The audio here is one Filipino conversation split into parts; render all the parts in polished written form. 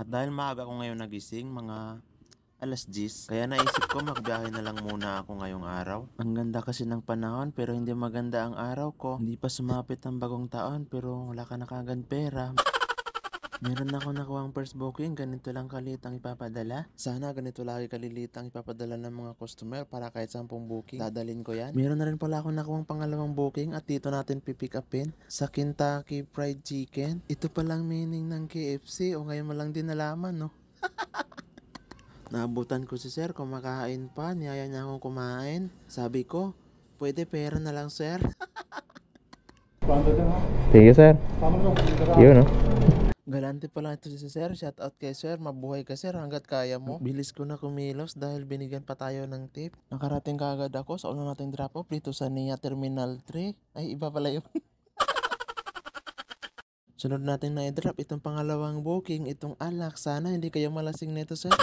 At dahil maaga ako ngayon nagising, mga alas 10, kaya naisip ko magbiyahe na lang muna ako ngayong araw. Ang ganda kasi ng panahon pero hindi maganda ang araw ko. Hindi pa sumapit ang bagong taon pero wala ka na kagad pera. Meron ako nakuhang first booking, ganito lang kalit ang ipapadala. Sana ganito lagi kalilit ang ipapadala ng mga customer para kahit 10 booking, dadalin ko yan. Meron na rin pala ako nakuhang pangalawang booking at dito natin pipick upin sa Kentucky Fried Chicken. Ito palang meaning ng KFC o ngayon mo lang din nalaman, no? Naabutan ko si sir, kumakain pa, niyaya niya akong kumain. Sabi ko, pwede pera na lang sir. Sige sir. Yun no. Galante pala ito si sir, shout out kay sir, mabuhay ka sir hanggat kaya mo. Bilis ko na kumilos dahil binigyan pa tayo ng tip. Nakarating kaagad ako sa una nating drop off dito sa NIA Terminal 3. Ay iba pala yun. Sunod natin na i-drop itong pangalawang booking, itong alak. Sana hindi kayo malasing nito sir.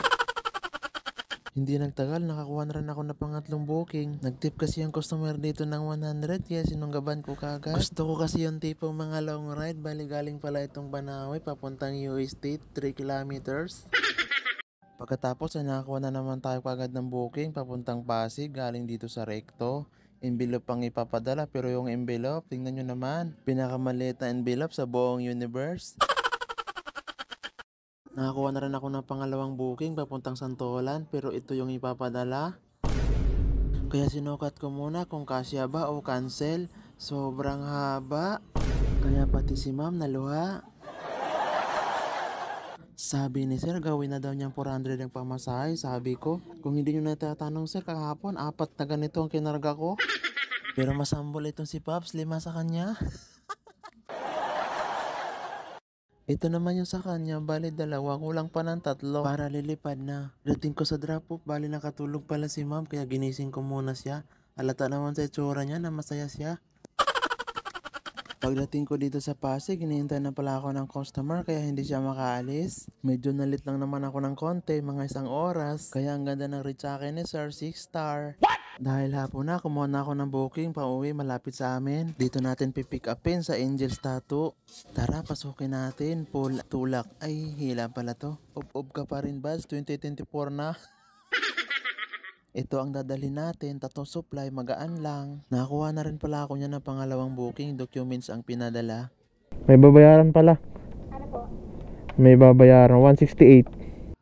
Hindi nagtagal, nakakuha na rin ako na pangatlong booking. Nagtip kasi yung customer dito ng 100 kaya sinunggaban ko kagad. Gusto ko kasi yung tipong mga long ride, bali galing pala itong Banawe papuntang US State, 3 kilometers. Pagkatapos ay nakakuha na naman tayo kagad ng booking papuntang Pasig galing dito sa Recto. Envelope pang ipapadala pero yung envelope, tingnan nyo naman, pinakamaliit na envelope sa buong universe. Nakakuha na rin ako ng pangalawang booking papuntang Santolan pero ito yung ipapadala. Kaya sinukat ko muna kung kasya ba o cancel. Sobrang haba. Kaya pati si ma'am naluha. Sabi ni sir gawin na daw niyang 400 ang pamasahe. Sabi ko kung hindi nyo natatanong sir kahapon 4 na ganito ang kinarga ko. Pero masambol itong si Pops 5 sa kanya. Ito naman yung sa kanya, bali 2, kulang pa ng 3 para lilipad na. Dating ko sa drop off, bali nakatulog pala si ma'am kaya ginising ko muna siya. Halata naman sa itsura niya na masaya siya. Pagdating ko dito sa Pasig, hinihintay na pala ako ng customer kaya hindi siya makaalis. Medyo nalit lang naman ako ng konti, mga 1 oras. Kaya ang ganda ng reach akin ni Sir 6 star. Dahil hapon na, kumuha na ako ng booking pauwi malapit sa amin. Dito natin pipick upin sa Angel's Tattoo. Tara, pasukin natin. Tulak. Ay, hila pala to. Up ka pa rin, Baz. 2024 na. Ito ang dadalhin natin. Tattoo supply, magaan lang. Nakakuha na rin pala ako niya ng pangalawang booking. Documents ang pinadala. May babayaran pala. Ano po? May babayaran 168.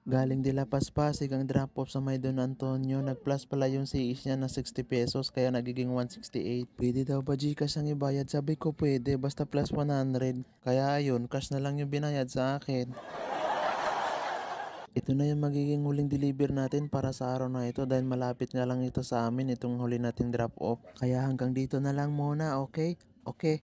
Galing de La Paz Pasig ang drop off sa May Don Antonio. Nag-plus pala yung CES niya na 60 pesos kaya nagiging 168. Pwede daw ba Gcash ang ibayad? Sabi ko pwede basta plus 100. Kaya ayun, cash na lang yung binayad sa akin. Ito na yung magiging huling deliver natin para sa araw na ito dahil malapit nga lang ito sa amin itong huli nating drop off. Kaya hanggang dito na lang muna, okay? Okay.